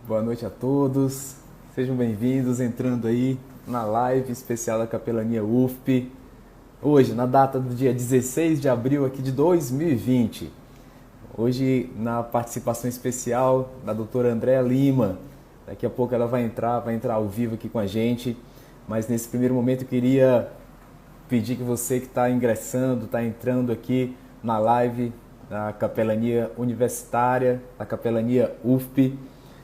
Boa noite a todos, sejam bem-vindos entrando aí na live especial da Capelania UFP. Hoje, na data do dia 16 de abril aqui de 2020. Hoje, na participação especial da doutora Andréa Lima. Daqui a pouco ela vai entrar ao vivo aqui com a gente. Mas nesse primeiro momento eu queria pedir que você que está ingressando, está entrando aqui na live da Capelania Universitária, da Capelania UFP,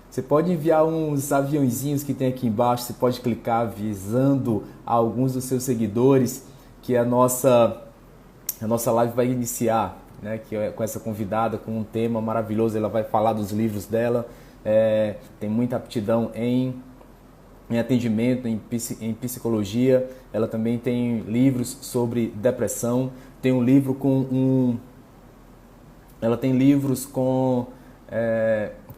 você pode enviar uns aviãozinhos que tem aqui embaixo, você pode clicar avisando a alguns dos seus seguidores que a nossa live vai iniciar, né? Que é com essa convidada, com um tema maravilhoso. Ela vai falar dos livros dela, tem muita aptidão em atendimento, em psicologia. Ela também tem livros sobre depressão, tem um livro com ela tem livros com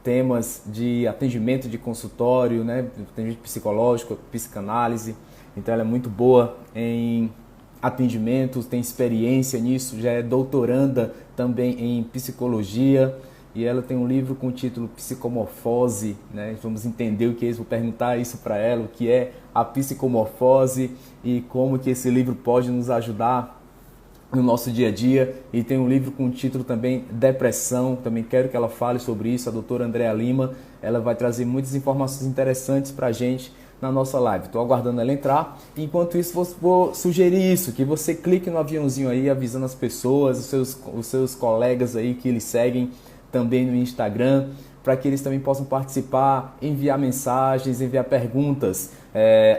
temas de atendimento de consultório, né? Atendimento psicológico, psicanálise. Então ela é muito boa em atendimento, tem experiência nisso, já é doutoranda também em psicologia. E ela tem um livro com o título Psicomorfose, né? Vamos entender o que é isso, vou perguntar isso para ela, o que é a psicomorfose e como que esse livro pode nos ajudar no nosso dia a dia. E tem um livro com o título também Depressão, também quero que ela fale sobre isso, a doutora Andréa Lima. Ela vai trazer muitas informações interessantes para a gente na nossa live. Estou aguardando ela entrar. Enquanto isso, vou sugerir isso, que você clique no aviãozinho aí, avisando as pessoas, os seus colegas aí que eles seguem também no Instagram, para que eles também possam participar, enviar mensagens, enviar perguntas.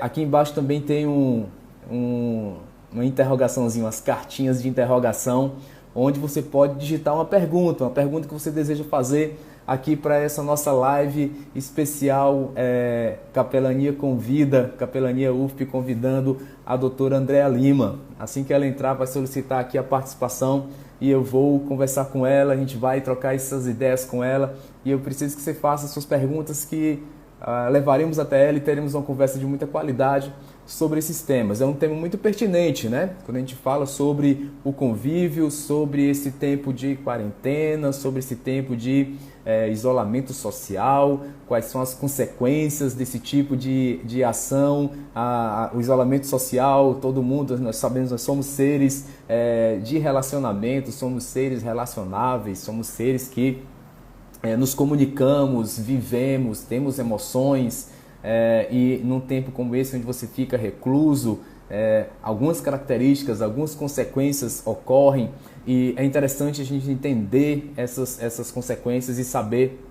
Aqui embaixo também tem uma interrogaçãozinha, umas cartinhas de interrogação, onde você pode digitar uma pergunta que você deseja fazer aqui para essa nossa live especial. Capelania Convida, Capelania UFP convidando a doutora Andréa Lima. Assim que ela entrar, vai solicitar aqui a participação e eu vou conversar com ela, a gente vai trocar essas ideias com ela e eu preciso que você faça suas perguntas que levaremos até ela e teremos uma conversa de muita qualidade sobre esses temas. É um tema muito pertinente, né? Quando a gente fala sobre o convívio, sobre esse tempo de quarentena, sobre esse tempo de isolamento social, quais são as consequências desse tipo de ação, o isolamento social. Todo mundo, nós sabemos, nós somos seres de relacionamento, somos seres relacionáveis, somos seres que nos comunicamos, vivemos, temos emoções, e num tempo como esse, onde você fica recluso, algumas características, algumas consequências ocorrem, e é interessante a gente entender essas consequências e saber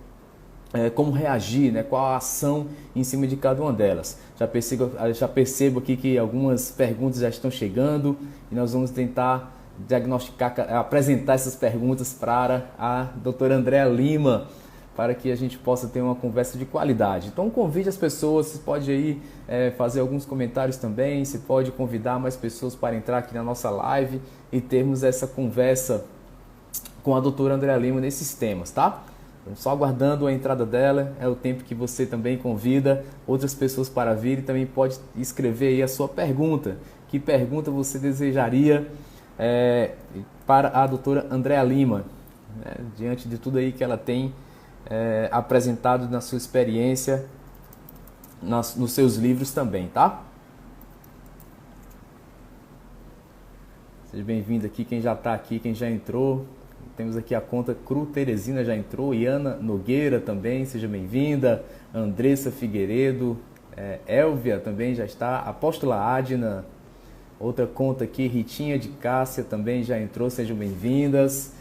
como reagir, né? Qual a ação em cima de cada uma delas. Já percebo aqui que algumas perguntas já estão chegando e nós vamos tentar diagnosticar, apresentar essas perguntas para a doutora Andréa Lima, para que a gente possa ter uma conversa de qualidade. Então convide as pessoas, você pode aí fazer alguns comentários também, você pode convidar mais pessoas para entrar aqui na nossa live e termos essa conversa com a doutora Andréa Lima nesses temas, tá? Então, só aguardando a entrada dela, é o tempo que você também convida outras pessoas para vir e também pode escrever aí a sua pergunta. Que pergunta você desejaria para a doutora Andréa Lima, né? Diante de tudo aí que ela tem apresentado na sua experiência, nos seus livros também, tá? Seja bem-vindo aqui, quem já está aqui, quem já entrou. Temos aqui a conta Cru Teresina já entrou, Iana Nogueira também, seja bem-vinda, Andressa Figueiredo, Elvia também já está, Apóstola Adna, outra conta aqui, Ritinha de Cássia também já entrou, sejam bem-vindas.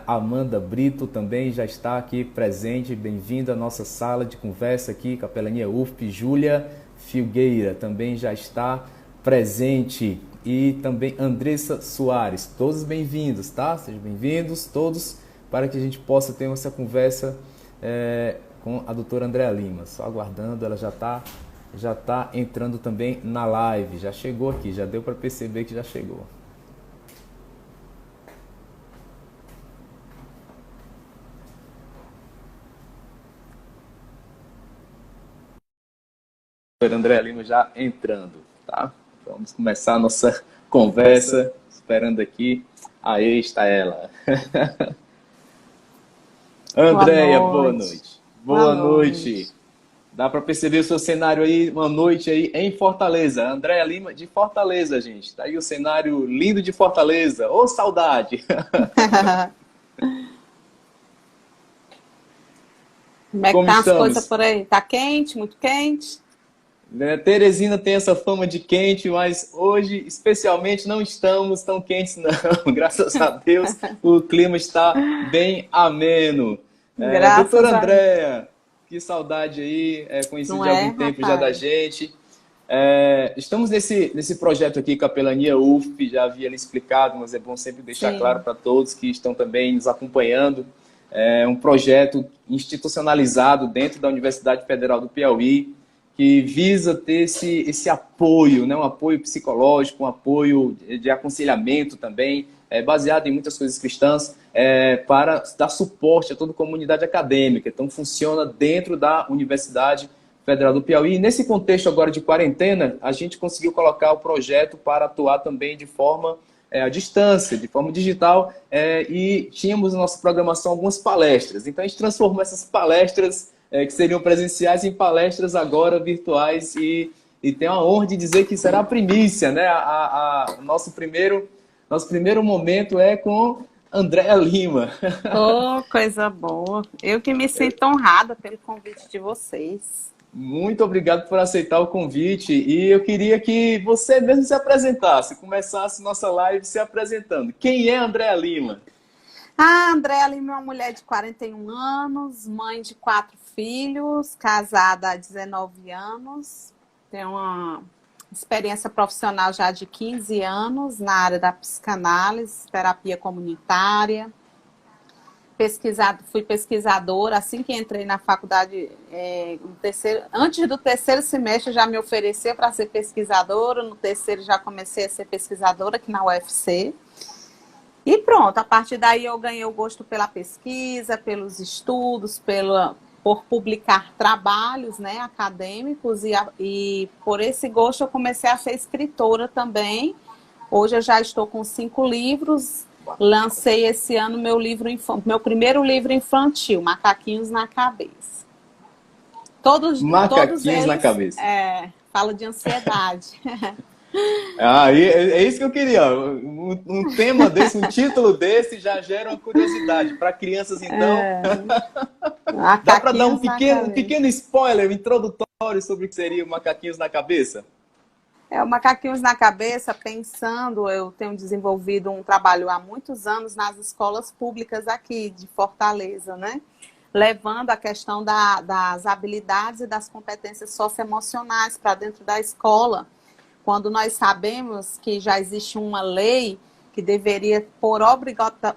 Amanda Brito também já está aqui presente, bem-vinda à nossa sala de conversa aqui, Capelania UFP. Júlia Filgueira também já está presente e também Andressa Soares, todos bem-vindos, tá? Sejam bem-vindos todos, para que a gente possa ter essa conversa com a doutora Andréa Lima. Só aguardando, ela já tá entrando também na live, já chegou aqui, já deu para perceber que já chegou. André Lima já entrando, tá? Vamos começar a nossa conversa, esperando aqui. Aí está ela. Boa Andréia, boa noite. noite. Boa Boa noite. noite. Dá para perceber o seu cenário aí, uma noite aí em Fortaleza. Andréa Lima de Fortaleza, gente. Tá aí o cenário lindo de Fortaleza. Ô, saudade! Como é que Como tá as coisas estamos? por aí? Tá quente, muito quente? Né, Teresina tem essa fama de quente, mas hoje, especialmente, não estamos tão quentes, não. Graças a Deus, o clima está bem ameno. Graças Doutora a Deus. Andréa, que saudade aí, conheci Não de é, algum tempo já da rapaz? gente. Estamos nesse projeto aqui, Capelania UF, já havia lhe explicado, mas é bom sempre deixar claro Sim, para todos que estão também nos acompanhando. É um projeto institucionalizado dentro da Universidade Federal do Piauí, que visa ter esse apoio, né? Um apoio psicológico, um apoio de aconselhamento também, baseado em muitas coisas cristãs, para dar suporte a toda a comunidade acadêmica. Então, funciona dentro da Universidade Federal do Piauí. E nesse contexto agora de quarentena, a gente conseguiu colocar o projeto para atuar também de forma à distância, de forma digital, e tínhamos na nossa programação algumas palestras. Então, a gente transformou essas palestras que seriam presenciais em palestras agora virtuais e tenho a honra de dizer que será a primícia, né? Nosso primeiro momento é com Andréa Lima. oh, coisa boa. Eu que me sinto honrada pelo convite de vocês. Muito obrigado por aceitar o convite e eu queria que você mesmo se apresentasse, começasse nossa live se apresentando. Quem é Andréa Lima? A Andréa Lima é uma mulher de 41 anos, mãe de 4 filhos, casada há 19 anos, tem uma experiência profissional já de 15 anos na área da psicanálise, terapia comunitária. Fui pesquisadora assim que entrei na faculdade, antes do terceiro semestre já me ofereceu para ser pesquisadora, no terceiro já comecei a ser pesquisadora aqui na UFC. E pronto, a partir daí eu ganhei o gosto pela pesquisa, pelos estudos, por publicar trabalhos, né, acadêmicos, e por esse gosto eu comecei a ser escritora também. Hoje eu já estou com 5 livros. Lancei esse ano meu primeiro livro infantil, Macaquinhos na Cabeça. Todos Macaquinhos na eles cabeça. falam de ansiedade. Ah, é isso que eu queria. Um tema desse, um título desse já gera uma curiosidade. Para crianças, então, dá para dar um Macaquinhos na pequeno, um Cabeça. pequeno spoiler introdutório sobre o que seria o Macaquinhos na cabeça? O Macaquinhos na Cabeça, pensando, eu tenho desenvolvido um trabalho há muitos anos nas escolas públicas aqui de Fortaleza, né? Levando a questão das habilidades e das competências socioemocionais para dentro da escola, quando nós sabemos que já existe uma lei que deveria, por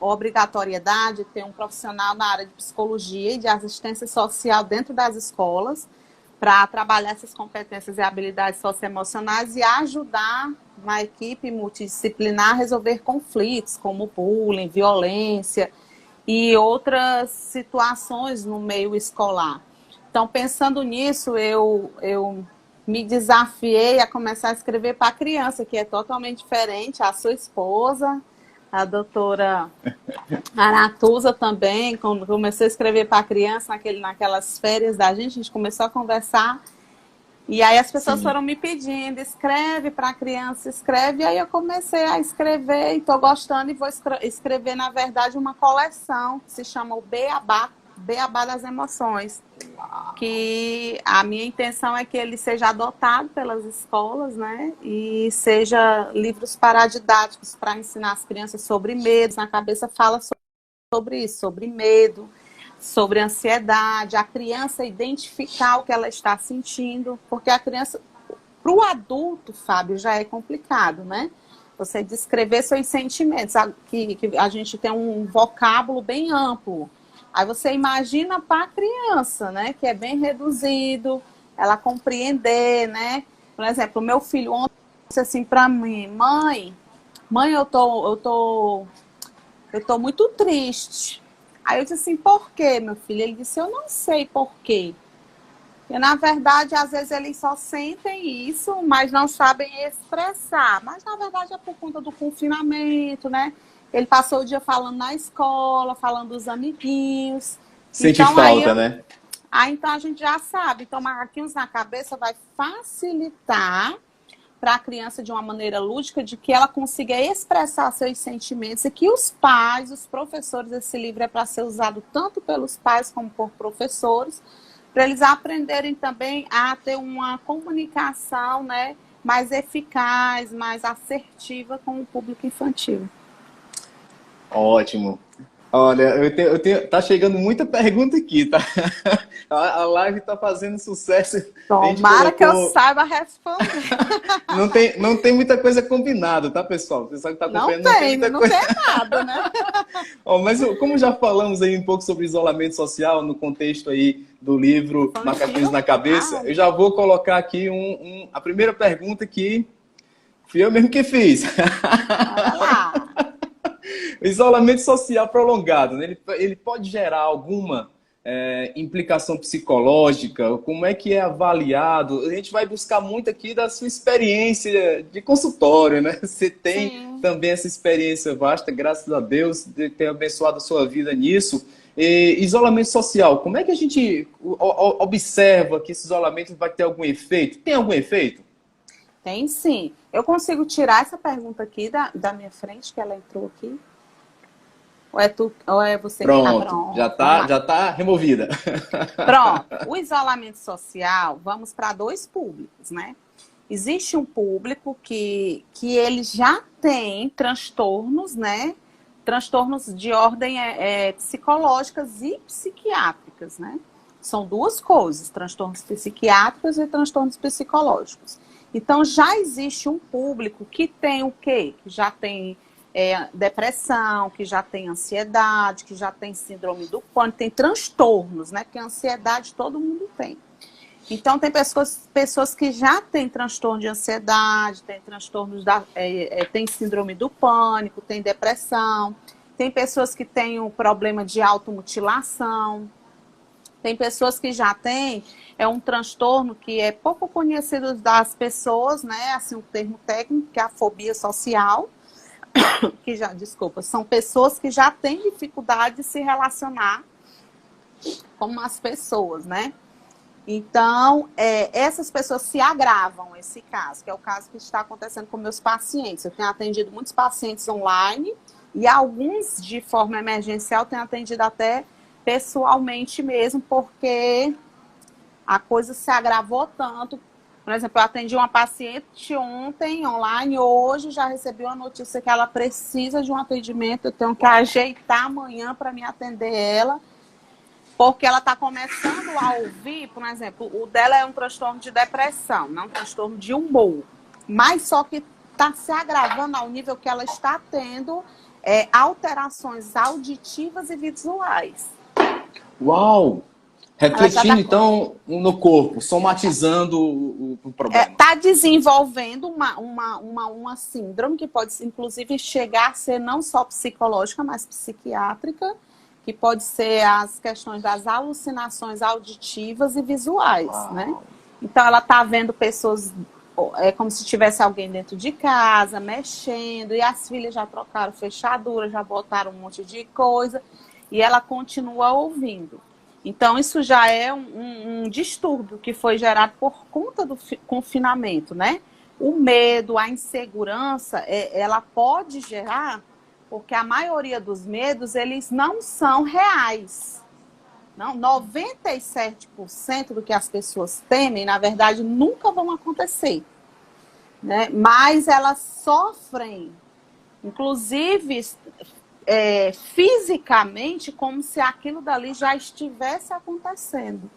obrigatoriedade, ter um profissional na área de psicologia e de assistência social dentro das escolas, para trabalhar essas competências e habilidades socioemocionais e ajudar uma equipe multidisciplinar a resolver conflitos, como bullying, violência e outras situações no meio escolar. Então, pensando nisso, eu me desafiei a começar a escrever para a criança, que é totalmente diferente. A sua esposa, a doutora Aratusa também, quando comecei a escrever para a criança, naquelas férias da gente, a gente começou a conversar. E aí as pessoas Sim. foram me pedindo, escreve para a criança, escreve. E aí eu comecei a escrever e estou gostando e vou escrever, na verdade, uma coleção que se chama o Beabá, Beabá das Emoções. Que a minha intenção é que ele seja adotado pelas escolas, né? E seja livros paradidáticos para ensinar as crianças sobre medos. Na cabeça fala sobre isso, sobre medo, sobre ansiedade, a criança identificar o que ela está sentindo, porque a criança, para o adulto, Fábio, já é complicado, né? Você descrever seus sentimentos, que a gente tem um vocábulo bem amplo. Aí você imagina para a criança, né? Que é bem reduzido, ela compreender, né? Por exemplo, o meu filho ontem disse assim para mim, mãe, eu tô muito triste. Aí eu disse assim, por quê, meu filho? Ele disse, eu não sei por quê. E, na verdade, às vezes eles só sentem isso, mas não sabem expressar. Mas, na verdade, é por conta do confinamento, né? Ele passou o dia falando na escola, falando dos amiguinhos. Sente Então, aí falta, eu né? Então a gente já sabe. Então, macaquinhos na cabeça vai facilitar para a criança de uma maneira lúdica, de que ela consiga expressar seus sentimentos e que os pais, os professores, esse livro é para ser usado tanto pelos pais como por professores, para eles aprenderem também a ter uma comunicação, né, mais eficaz, mais assertiva com o público infantil. Ótimo. Olha, tá chegando muita pergunta aqui, tá? A live tá fazendo sucesso. Tomara que eu saiba responder. Não tem muita coisa combinada, tá, pessoal? Você sabe que tá acompanhando. Não tem nada, né? Mas como já falamos aí um pouco sobre isolamento social no contexto aí do livro Macaquinhos na Cabeça, eu já vou colocar aqui a primeira pergunta que fui eu mesmo que fiz. Olha lá. O isolamento social prolongado, né? Ele pode gerar alguma implicação psicológica? Como é que é avaliado? A gente vai buscar muito aqui da sua experiência de consultório, né? Você tem também essa experiência vasta, graças a Deus, de ter abençoado a sua vida nisso. Isolamento social, como é que a gente observa que esse isolamento vai ter algum efeito? Tem algum efeito? Tem sim. Eu consigo tirar essa pergunta aqui da minha frente, que ela entrou aqui? Ou é você pronto, que tá pronto? Já tá removida. Pronto. O isolamento social, vamos para dois públicos, né? Existe um público que ele já tem transtornos, né? Transtornos de ordem psicológicas e psiquiátricas, né? São duas coisas, transtornos psiquiátricos e transtornos psicológicos. Então, já existe um público que tem o quê? Que já tem depressão, que já tem ansiedade, que já tem síndrome do pânico, tem transtornos, né? Porque a ansiedade todo mundo tem. Então, tem pessoas que já têm transtorno de ansiedade, tem transtornos tem síndrome do pânico, tem depressão, tem pessoas que têm um problema de automutilação, tem pessoas que já têm um transtorno que é pouco conhecido das pessoas, né? Assim, um termo técnico, que é a fobia social, são pessoas que já têm dificuldade de se relacionar com as pessoas, né? Então, essas pessoas se agravam, esse caso, que é o caso que está acontecendo com meus pacientes. Eu tenho atendido muitos pacientes online e alguns de forma emergencial tenho atendido até pessoalmente mesmo, porque a coisa se agravou tanto. Por exemplo, eu atendi uma paciente ontem online, hoje já recebi uma notícia que ela precisa de um atendimento, eu tenho que ajeitar amanhã para me atender ela, porque ela está começando a ouvir, por exemplo, o dela é um transtorno de depressão, não um transtorno de humor, mas só que está se agravando ao nível que ela está tendo alterações auditivas e visuais. Uau! Refletindo, então, no corpo, somatizando o problema. Está desenvolvendo uma síndrome que pode, inclusive, chegar a ser não só psicológica, mas psiquiátrica, que pode ser as questões das alucinações auditivas e visuais, né? Então, ela está vendo pessoas, como se tivesse alguém dentro de casa, mexendo, e as filhas já trocaram fechadura, já botaram um monte de coisa, e ela continua ouvindo. Então, isso já é um distúrbio que foi gerado por conta do confinamento, né? O medo, a insegurança, ela pode gerar, porque a maioria dos medos, eles não são reais. Não, 97% do que as pessoas temem, na verdade, nunca vão acontecer, né? Mas elas sofrem, inclusive fisicamente, como se aquilo dali já estivesse acontecendo.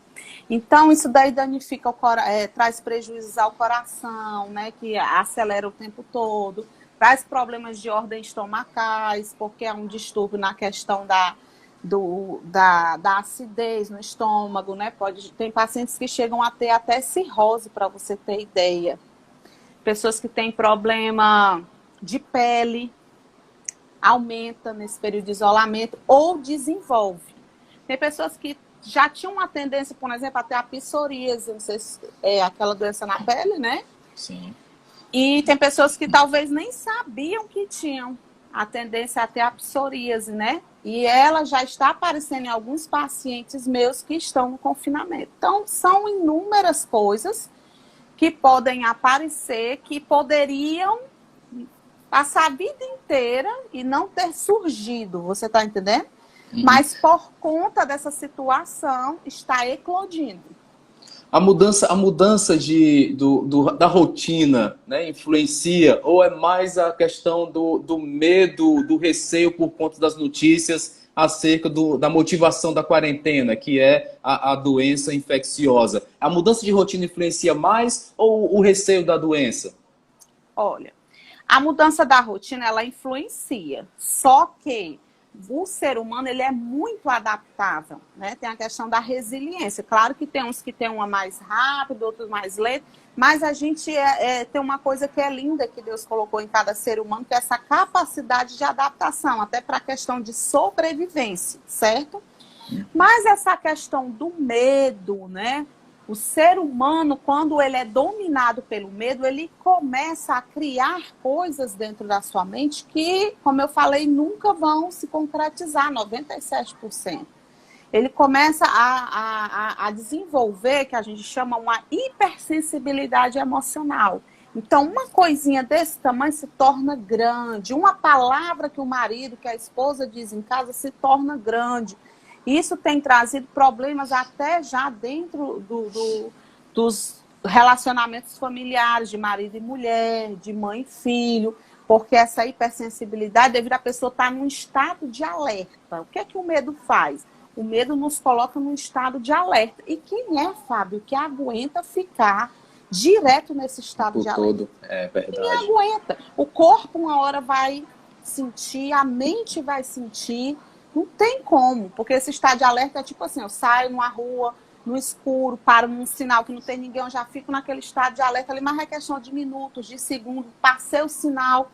Então, isso daí danifica traz prejuízos ao coração, né, que acelera o tempo todo, traz problemas de ordem estomacais, porque é um distúrbio na questão da acidez no estômago, né? Tem pacientes que chegam a ter até cirrose, para você ter ideia. Pessoas que têm problema de pele, aumenta nesse período de isolamento ou desenvolve. Tem pessoas que já tinham uma tendência, por exemplo, a ter a psoríase, não sei se é aquela doença na pele, né? Sim. E tem pessoas que talvez nem sabiam que tinham a tendência a ter a psoríase, né? E ela já está aparecendo em alguns pacientes meus que estão no confinamento. Então, são inúmeras coisas que podem aparecer, que poderiam passar a vida inteira e não ter surgido, você está entendendo? Mas por conta dessa situação, está eclodindo. A mudança da rotina, né, influencia, ou é mais a questão do medo, do receio por conta das notícias acerca da motivação da quarentena, que é a doença infecciosa? A mudança de rotina influencia mais ou o receio da doença? Olha, a mudança da rotina, ela influencia, só que o ser humano, ele é muito adaptável, né? Tem a questão da resiliência. Claro que tem uns que tem uma mais rápida, outros mais lenta, mas a gente tem uma coisa que é linda que Deus colocou em cada ser humano, que é essa capacidade de adaptação, até para a questão de sobrevivência, certo? Mas essa questão do medo, né? O ser humano, quando ele é dominado pelo medo, ele começa a criar coisas dentro da sua mente que, como eu falei, nunca vão se concretizar, 97%. Ele começa a desenvolver, que a gente chama uma hipersensibilidade emocional. Então, uma coisinha desse tamanho se torna grande. Uma palavra que o marido, que a esposa diz em casa, se torna grande. Isso tem trazido problemas até já dentro dos relacionamentos familiares, de marido e mulher, de mãe e filho, porque essa hipersensibilidade, devido à pessoa estar num estado de alerta. O que é que o medo faz? O medo nos coloca num estado de alerta. E quem é, Fábio, que aguenta ficar direto nesse estado de alerta? Todo, é verdade. Quem aguenta? O corpo uma hora vai sentir, a mente vai sentir. Não tem como, porque esse estado de alerta é tipo assim, eu saio numa rua, no escuro, paro num sinal que não tem ninguém, eu já fico naquele estado de alerta ali, mas é questão de minutos, de segundos, passei o sinal,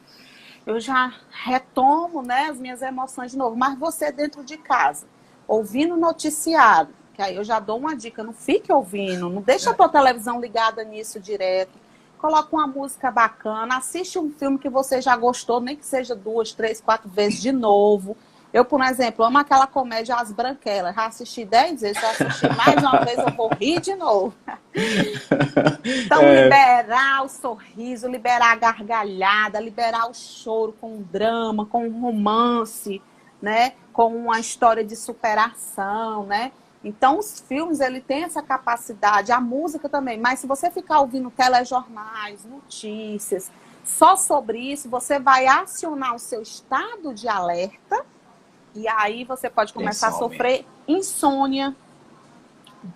eu já retomo, né, as minhas emoções de novo. Mas você dentro de casa, ouvindo noticiário, que aí eu já dou uma dica, não fique ouvindo, não deixa a tua televisão ligada nisso direto, coloca uma música bacana, assiste um filme que você já gostou, nem que seja 2, 3, 4 vezes de novo. Eu, por exemplo, amo aquela comédia As Branquelas. Já assisti 10 vezes, se eu assistir mais uma vez, eu vou rir de novo. Então, liberar o sorriso, liberar a gargalhada, liberar o choro com um drama, com um romance, né? Com uma história de superação, né? Então, os filmes, ele tem essa capacidade, a música também. Mas se você ficar ouvindo telejornais, notícias, só sobre isso, você vai acionar o seu estado de alerta. E aí você pode começar a sofrer insônia,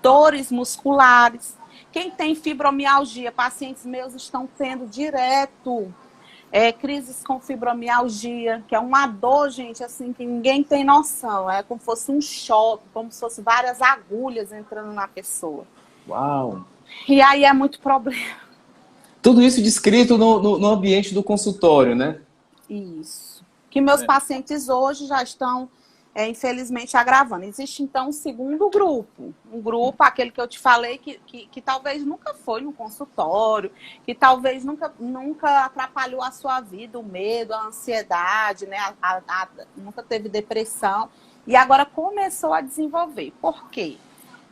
dores musculares. Quem tem fibromialgia, pacientes meus estão tendo direto crises com fibromialgia, que é uma dor, gente, assim, que ninguém tem noção. É como se fosse um choque, como se fosse várias agulhas entrando na pessoa. Uau! E aí é muito problema. Tudo isso descrito no ambiente do consultório, né? Isso. Que meus pacientes hoje já estão, infelizmente, agravando. Existe, então, um segundo grupo. Um grupo, aquele que eu te falei, que talvez nunca foi no consultório, que talvez nunca atrapalhou a sua vida, o medo, a ansiedade, né? Nunca teve depressão. E agora começou a desenvolver. Por quê?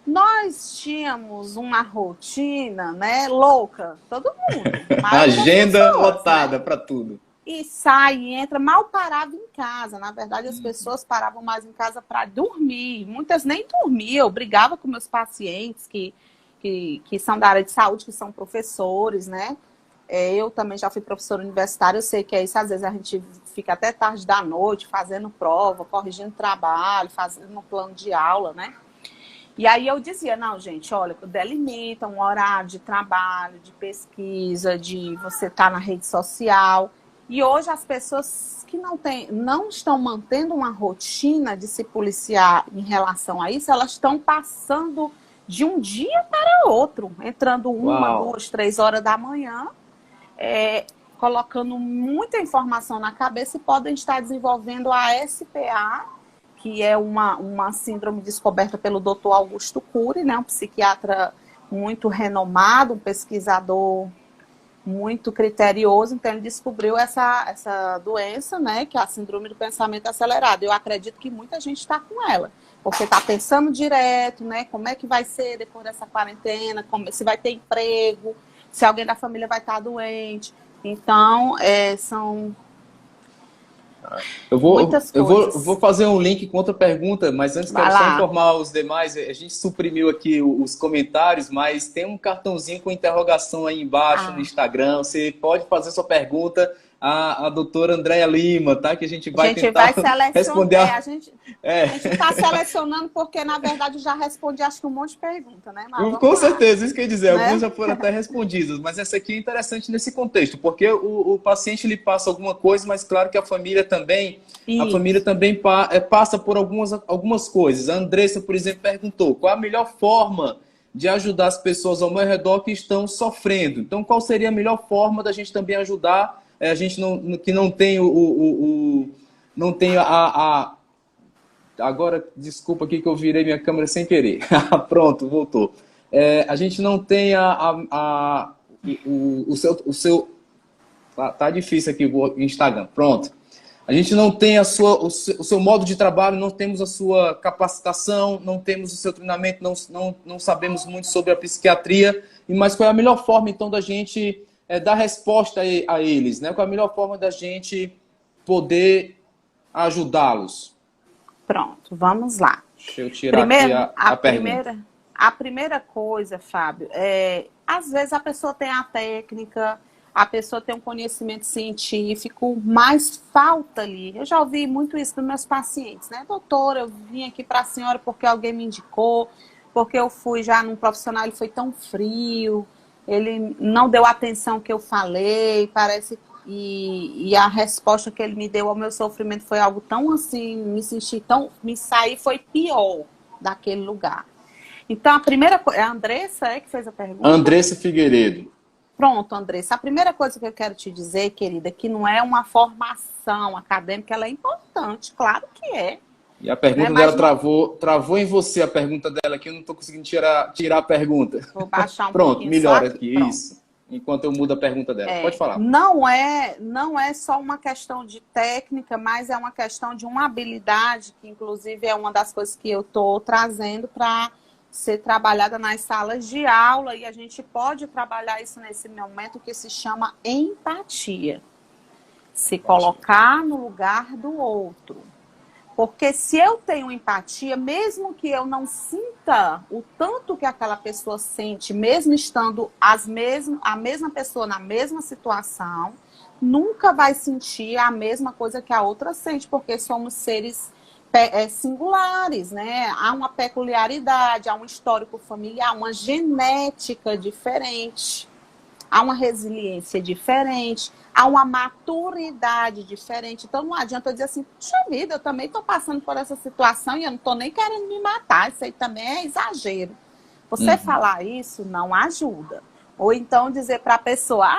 Nós tínhamos uma rotina, né, louca, todo mundo. Agenda lotada, né? Para tudo. E sai, entra, mal parava em casa. Na verdade, as pessoas paravam mais em casa para dormir. Muitas nem dormiam. Eu brigava com meus pacientes que são da área de saúde, que são professores, né? Eu também já fui professora universitária, eu sei que é isso. Às vezes a gente fica até tarde da noite fazendo prova, corrigindo trabalho, fazendo um plano de aula, né? E aí eu dizia, não, gente, olha, delimita um horário de trabalho, de pesquisa, de você estar na rede social. E hoje as pessoas que não estão mantendo uma rotina de se policiar em relação a isso, elas estão passando de um dia para outro, entrando 1, 2, 3 horas da manhã, colocando muita informação na cabeça e podem estar desenvolvendo a SPA, que é uma síndrome descoberta pelo Dr. Augusto Cury, né, um psiquiatra muito renomado, um pesquisador muito criterioso, então ele descobriu essa doença, né, que é a síndrome do pensamento acelerado. Eu acredito que muita gente está com ela, porque está pensando direto, né, como é que vai ser depois dessa quarentena, se vai ter emprego, se alguém da família vai estar doente. Então, são muitas coisas. Eu vou fazer um link com outra pergunta, mas antes Vai quero só lá. informar os demais. A gente suprimiu aqui os comentários, mas tem um cartãozinho com interrogação aí embaixo no Ah, Instagram. Você pode fazer sua pergunta à doutora Andréia Lima, tá? Que a gente a vai gente vai tentar selecionar. responder. A gente está selecionando porque, na verdade, eu já respondi acho que um monte de perguntas, né? Mas Com vamos lá, certeza, isso quer dizer, algumas né? já foram até respondidas, mas essa aqui é interessante nesse contexto, porque o paciente lhe passa alguma coisa, mas claro que a família Isso. também passa por algumas coisas. A Andressa, por exemplo, perguntou qual a melhor forma de ajudar as pessoas ao meu redor que estão sofrendo. Então, qual seria a melhor forma da gente também ajudar a gente que não tem não tem Agora, desculpa aqui que eu virei minha câmera sem querer. Pronto, voltou. A gente não tem o seu. Tá difícil aqui o Instagram. Pronto. A gente não tem o seu modo de trabalho, não temos a sua capacitação, não temos o seu treinamento, não sabemos muito sobre a psiquiatria. Mas qual é a melhor forma, então, da gente dar resposta a eles? Né? Qual é a melhor forma da gente poder ajudá-los? Pronto, vamos lá. Deixa eu tirar aqui Primeiro, a pergunta. a primeira coisa, Fábio, às vezes a pessoa tem a técnica, a pessoa tem um conhecimento científico, mas falta ali. Eu já ouvi muito isso dos meus pacientes, né? Doutora, eu vim aqui para a senhora porque alguém me indicou, porque eu fui já num profissional, ele foi tão frio, ele não deu a atenção que eu falei, parece. E a resposta que ele me deu ao meu sofrimento foi algo tão assim, me saí foi pior daquele lugar. Então, a primeira coisa, é a Andressa que fez a pergunta? Andressa Figueiredo. Pronto, Andressa, a primeira coisa que eu quero te dizer, querida, que não é uma formação acadêmica, ela é importante, claro que é. E a pergunta Né? dela travou em você a pergunta dela aqui, eu não estou conseguindo tirar a pergunta. Vou baixar um Pronto, pouquinho só melhor aqui. aqui, Pronto. isso. Enquanto eu mudo a pergunta dela. Pode falar. Não é só uma questão de técnica, mas é uma questão de uma habilidade, que inclusive é uma das coisas que eu estou trazendo para ser trabalhada nas salas de aula, e a gente pode trabalhar isso nesse momento que se chama empatia. Se colocar no lugar do outro. Porque se eu tenho empatia, mesmo que eu não sinta o tanto que aquela pessoa sente, mesmo estando a mesma pessoa na mesma situação, nunca vai sentir a mesma coisa que a outra sente, porque somos seres singulares, né? Há uma peculiaridade, há um histórico familiar, uma genética diferente. Há uma resiliência diferente, há uma maturidade diferente. Então, não adianta eu dizer assim, puxa vida, eu também estou passando por essa situação e eu não estou nem querendo me matar. Isso aí também é exagero. Você falar isso não ajuda. Ou então dizer para a pessoa,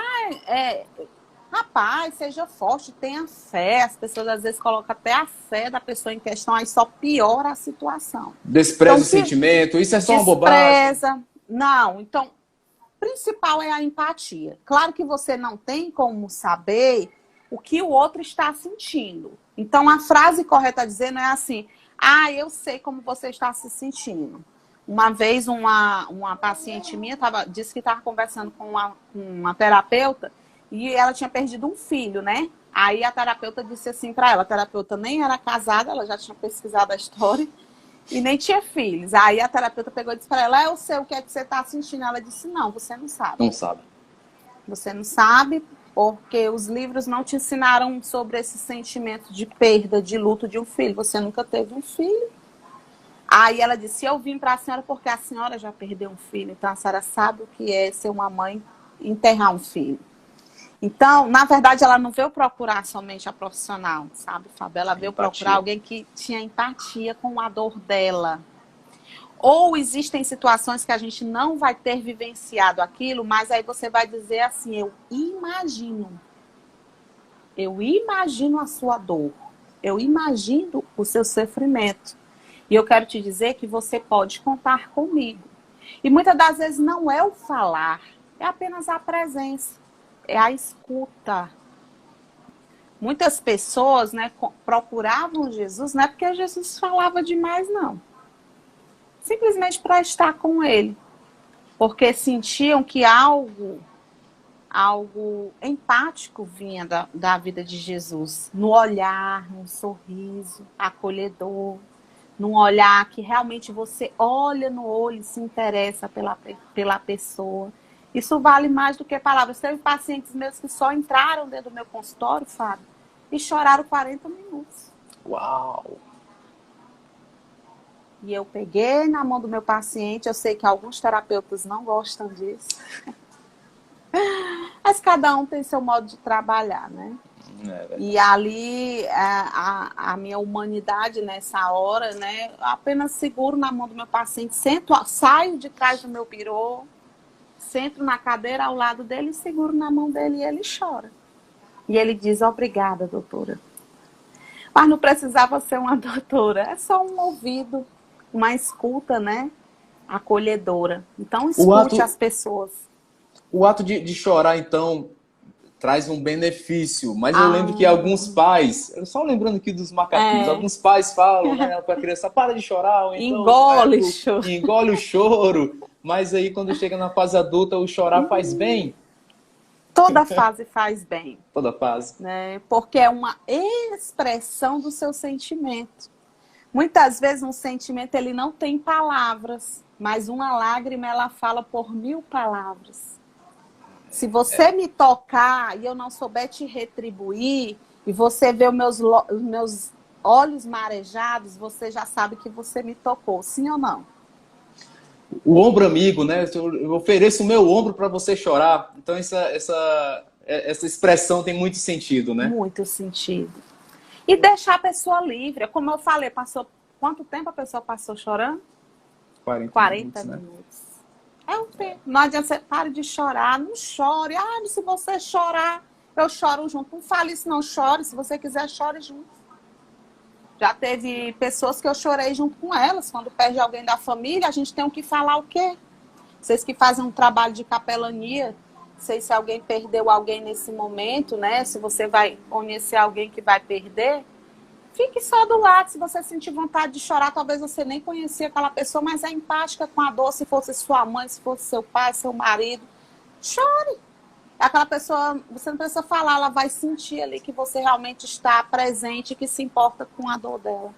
rapaz, seja forte, tenha fé. As pessoas às vezes colocam até a fé da pessoa em questão, aí só piora a situação. Despreza então, o sentimento, isso é só uma bobagem. Não, então... principal é a empatia. Claro que você não tem como saber o que o outro está sentindo. Então, a frase correta a dizer não é assim, eu sei como você está se sentindo. Uma vez, uma paciente minha disse que estava conversando com uma terapeuta e ela tinha perdido um filho, né? Aí a terapeuta disse assim para ela, a terapeuta nem era casada, ela já tinha pesquisado a história, e nem tinha filhos. Aí a terapeuta pegou e disse para ela, eu sei o que é que você está sentindo. Ela disse, não, você não sabe. Não sabe. Você não sabe porque os livros não te ensinaram sobre esse sentimento de perda, de luto de um filho. Você nunca teve um filho. Aí ela disse, eu vim para a senhora porque a senhora já perdeu um filho. Então a senhora sabe o que é ser uma mãe enterrar um filho. Então, na verdade, ela não veio procurar somente a profissional, sabe, Fábio? Ela veio procurar alguém que tinha empatia com a dor dela. Ou existem situações que a gente não vai ter vivenciado aquilo, mas aí você vai dizer assim, eu imagino a sua dor, eu imagino o seu sofrimento. E eu quero te dizer que você pode contar comigo. E muitas das vezes não é o falar, é apenas a presença. é a escuta. Muitas pessoas, né, procuravam Jesus, não é porque Jesus falava demais, não. Simplesmente para estar com ele. Porque sentiam que algo empático vinha da vida de Jesus. No olhar, no sorriso, acolhedor. Num olhar que realmente você olha no olho e se interessa pela pessoa. Isso vale mais do que palavras. Teve pacientes meus que só entraram dentro do meu consultório, Fábio, e choraram 40 minutos. Uau! E eu peguei na mão do meu paciente, eu sei que alguns terapeutas não gostam disso, mas cada um tem seu modo de trabalhar, né? E ali, a minha humanidade nessa hora, né? Apenas seguro na mão do meu paciente, saio de trás do meu birô, sento na cadeira ao lado dele, seguro na mão dele e ele chora. E ele diz, obrigada, doutora. Mas não precisava ser uma doutora, é só um ouvido, uma escuta, né? Acolhedora. Então, escute as pessoas. O ato de chorar, então, traz um benefício. Mas eu lembro que alguns pais, só lembrando aqui dos macaquinhos, alguns pais falam, né, para a criança, para de chorar, ou então engole o choro. Mas aí, quando chega na fase adulta, o chorar faz bem. Toda fase faz bem. Toda fase. Né? Porque é uma expressão do seu sentimento. Muitas vezes um sentimento ele não tem palavras, mas uma lágrima ela fala por 1000 palavras. Se você me tocar e eu não souber te retribuir, e você vê os meus olhos marejados, você já sabe que você me tocou, sim ou não? O ombro amigo, né? Eu ofereço o meu ombro para você chorar. Então essa expressão tem muito sentido, né? Muito sentido. E deixar a pessoa livre. Como eu falei, quanto tempo a pessoa passou chorando? 40 minutos. É um tempo. Não adianta você pare de chorar. Não chore. Ah, se você chorar, eu choro junto. Não fale isso, não. Chore. Se você quiser, chore junto. Já teve pessoas que eu chorei junto com elas. Quando perde alguém da família, a gente tem que falar o quê? Vocês que fazem um trabalho de capelania, não sei se alguém perdeu alguém nesse momento, né? Se você vai conhecer alguém que vai perder, fique só do lado. Se você sentir vontade de chorar, talvez você nem conhecia aquela pessoa, mas é empática com a dor. Se fosse sua mãe, se fosse seu pai, seu marido, chore. Aquela pessoa, você não precisa falar, ela vai sentir ali que você realmente está presente, que se importa com a dor dela.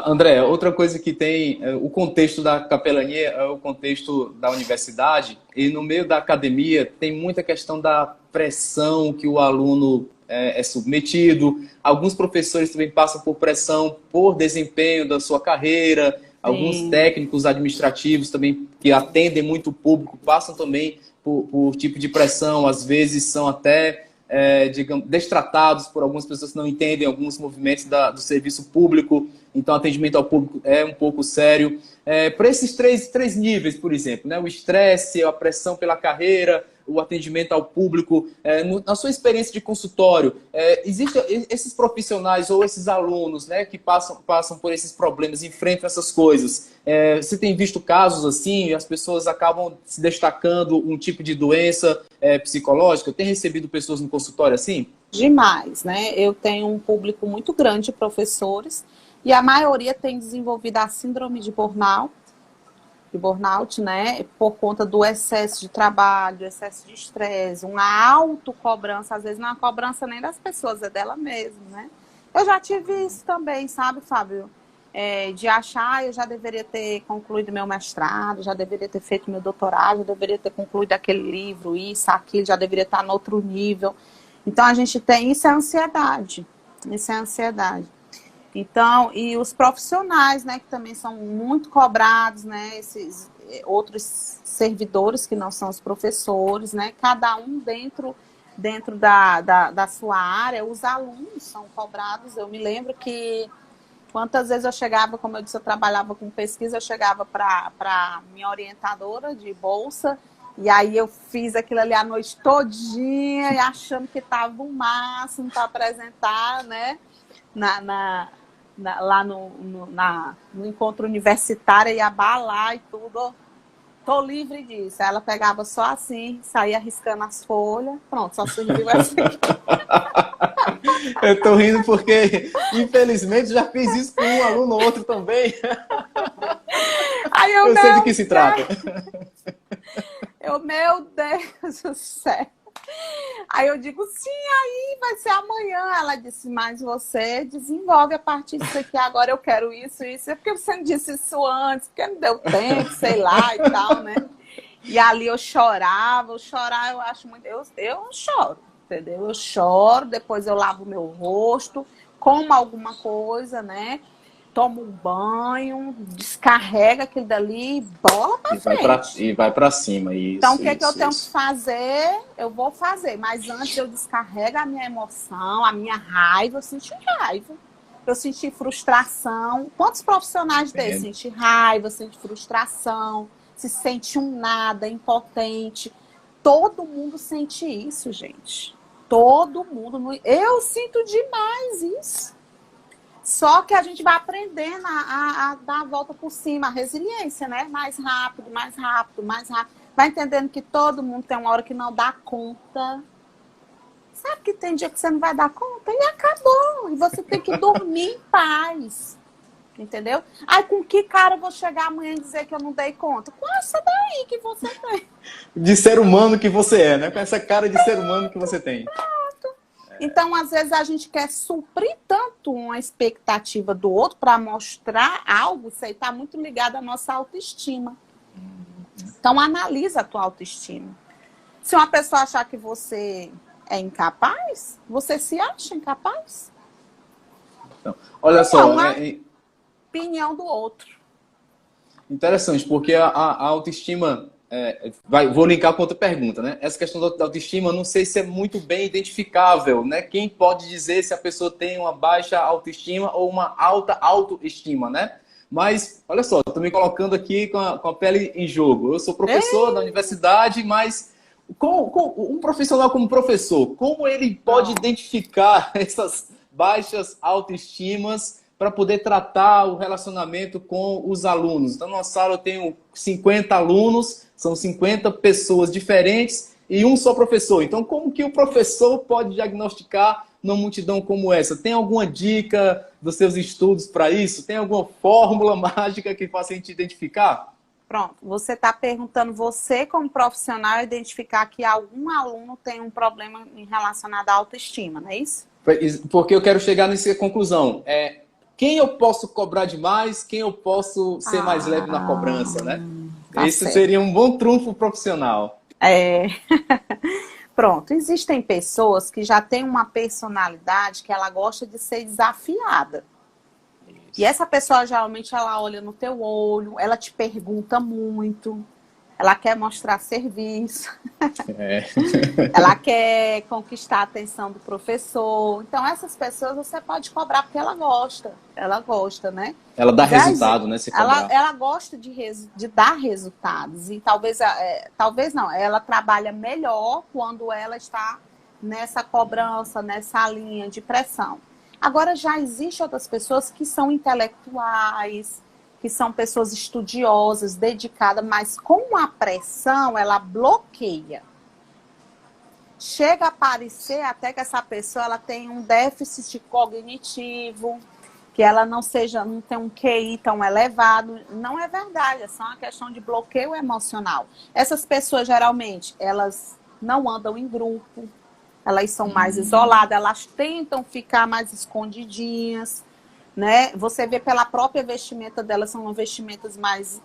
André, outra coisa que tem, o contexto da capelania é o contexto da universidade, e no meio da academia tem muita questão da pressão que o aluno é submetido. Alguns professores também passam por pressão por desempenho da sua carreira. Sim. Alguns técnicos administrativos também que atendem muito o público passam também por tipo de pressão. Às vezes são até digamos, destratados por algumas pessoas que não entendem alguns movimentos do serviço público. Então, atendimento ao público é um pouco sério. Para esses três níveis, por exemplo, né? O estresse, a pressão pela carreira, o atendimento ao público. Na sua experiência de consultório, existem esses profissionais ou esses alunos, né, que passam por esses problemas, enfrentam essas coisas. Você tem visto casos assim, as pessoas acabam se destacando um tipo de doença psicológica? Tem recebido pessoas no consultório assim? Demais, né? Eu tenho um público muito grande de professores e a maioria tem desenvolvido a síndrome de burnout, né? Por conta do excesso de trabalho, excesso de estresse, uma autocobrança, às vezes não é uma cobrança nem das pessoas, é dela mesma, né? Eu já tive isso também, sabe, Fábio? De achar, eu já deveria ter concluído meu mestrado, já deveria ter feito meu doutorado, já deveria ter concluído aquele livro, isso, aquilo, já deveria estar no outro nível. Então, a gente tem, isso é ansiedade, Então, e os profissionais, né, que também são muito cobrados, né, esses outros servidores que não são os professores, né, cada um dentro da sua área, os alunos são cobrados. Eu me lembro que quantas vezes eu chegava, como eu disse, eu trabalhava com pesquisa, eu chegava para minha orientadora de bolsa, e aí eu fiz aquilo ali a noite todinha, e achando que estava o máximo para apresentar, né, lá no encontro universitário, ia abalar e tudo. tô livre disso. Aí ela pegava só assim, saía riscando as folhas, pronto, só serviu assim. Eu tô rindo porque, infelizmente, já fiz isso com um aluno ou outro também. Aí Eu sei do que se trata. Meu Deus do céu. Aí eu digo, sim, aí vai ser amanhã. Ela disse, mas você desenvolve a partir disso aqui, agora eu quero isso, isso. É porque você não disse isso antes, porque não deu tempo, sei lá e tal, né? E ali eu chorava, eu acho muito. Eu choro, entendeu? Eu choro, depois eu lavo meu rosto, como alguma coisa, né? Tomo um banho, descarrega aquilo dali e bola pra frente. E vai pra cima, isso. Então, o que é que eu tenho que fazer? Eu vou fazer, mas antes eu descarrego a minha emoção, a minha raiva. Eu senti raiva, eu senti frustração. Quantos profissionais desse senti raiva, senti frustração, se sente um nada, impotente? Todo mundo sente isso, gente. Todo mundo. Eu sinto demais isso. Só que a gente vai aprendendo a dar a volta por cima, a resiliência, né? Mais rápido, mais rápido, mais rápido. Vai entendendo que todo mundo tem uma hora que não dá conta. Sabe que tem dia que você não vai dar conta? E acabou. E você tem que dormir em paz. Entendeu? Aí com que cara eu vou chegar amanhã e dizer que eu não dei conta? Com essa daí que você tem. De ser humano que você é, né? Com essa cara de ser humano que você tem. Então, às vezes, a gente quer suprir tanto uma expectativa do outro para mostrar algo, isso aí está muito ligado à nossa autoestima. Então, analisa a tua autoestima. Se uma pessoa achar que você é incapaz, você se acha incapaz? Então, olha só, uma opinião do outro. Interessante, porque a autoestima... vou linkar com outra pergunta, né? Essa questão da autoestima, não sei se é muito bem identificável, né? Quem pode dizer se a pessoa tem uma baixa autoestima ou uma alta autoestima, né? Mas, olha só, estou me colocando aqui com a pele em jogo. Eu sou professor da universidade, mas um profissional como professor, como ele pode identificar essas baixas autoestimas para poder tratar o relacionamento com os alunos? Então, numa sala eu tenho 50 alunos, são 50 pessoas diferentes e um só professor. Então, como que o professor pode diagnosticar numa multidão como essa? Tem alguma dica dos seus estudos para isso? Tem alguma fórmula mágica que faça a gente identificar? Pronto, você está perguntando, você como profissional, identificar que algum aluno tem um problema relacionado à autoestima, não é isso? Porque eu quero chegar nessa conclusão. Quem eu posso cobrar demais, quem eu posso ser mais leve na cobrança, né? Tá Esse certo. seria um bom trunfo profissional. Pronto, existem pessoas que já têm uma personalidade que ela gosta de ser desafiada. Isso. E essa pessoa, geralmente, ela olha no teu olho, ela te pergunta muito, ela quer mostrar serviço, ela quer conquistar a atenção do professor. Então, essas pessoas você pode cobrar porque ela gosta, né? Ela dá resultado, né? Se ela gosta de dar resultados. E talvez não, ela trabalha melhor quando ela está nessa cobrança, nessa linha de pressão. Agora, já existem outras pessoas que são intelectuais, que são pessoas estudiosas, dedicadas, mas com a pressão, ela bloqueia. Chega a parecer até que essa pessoa ela tem um déficit cognitivo, que ela não tem um QI tão elevado. Não é verdade, é só uma questão de bloqueio emocional. Essas pessoas, geralmente, elas não andam em grupo, elas são mais isoladas, elas tentam ficar mais escondidinhas, né? Você vê pela própria vestimenta delas, são vestimentas mais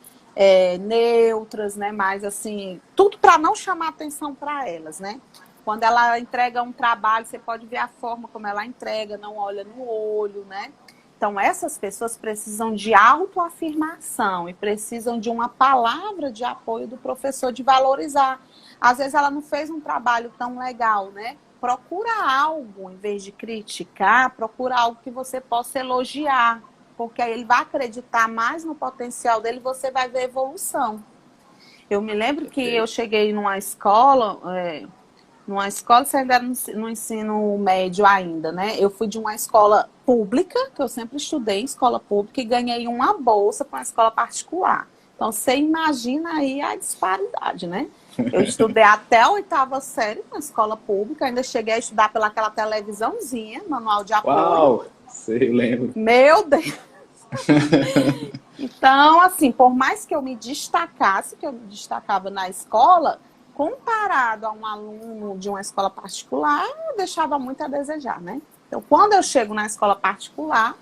neutras, né? Mais assim, tudo para não chamar atenção para elas, né? Quando ela entrega um trabalho, você pode ver a forma como ela entrega, não olha no olho, né? Então, essas pessoas precisam de autoafirmação e precisam de uma palavra de apoio do professor, de valorizar. Às vezes ela não fez um trabalho tão legal, né? Procura algo, em vez de criticar, procura algo que você possa elogiar, porque aí ele vai acreditar mais no potencial dele e você vai ver evolução. Eu me lembro que eu cheguei numa escola, você ainda no ensino médio ainda, né? Eu fui de uma escola pública, que eu sempre estudei em escola pública, e ganhei uma bolsa para uma escola particular. Então, você imagina aí a disparidade, né? Eu estudei até a 8ª série na escola pública, ainda cheguei a estudar pelaquela televisãozinha, manual de apoio. Uau, sei, lembro. Meu Deus! Então, assim, por mais que eu me destacasse, que eu me destacava na escola, comparado a um aluno de uma escola particular, eu deixava muito a desejar, né? Então, quando eu chego na escola particular,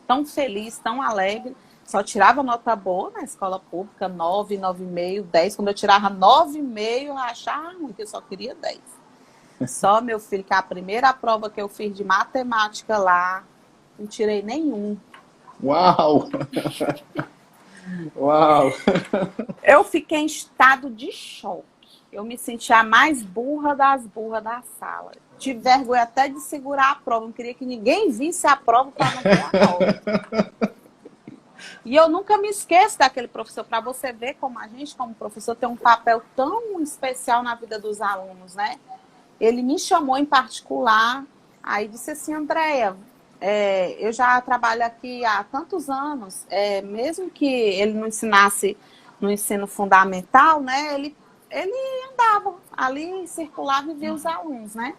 tão feliz, tão alegre, só tirava nota boa na escola pública, 9, 9,5, 10. Quando eu tirava 9,5, eu achava que eu só queria 10. Só, meu filho, que a primeira prova que eu fiz de matemática lá, não tirei nenhum. Uau! Uau! Eu fiquei em estado de choque. Eu me sentia a mais burra das burras da sala. Tive vergonha até de segurar a prova. Não queria que ninguém visse a prova para não ter a nota. E eu nunca me esqueço daquele professor, para você ver como a gente, como professor, tem um papel tão especial na vida dos alunos, né? Ele me chamou em particular, aí disse assim, Andréia, eu já trabalho aqui há tantos anos, mesmo que ele não ensinasse no ensino fundamental, né? Ele andava ali, circulava e via os alunos, né?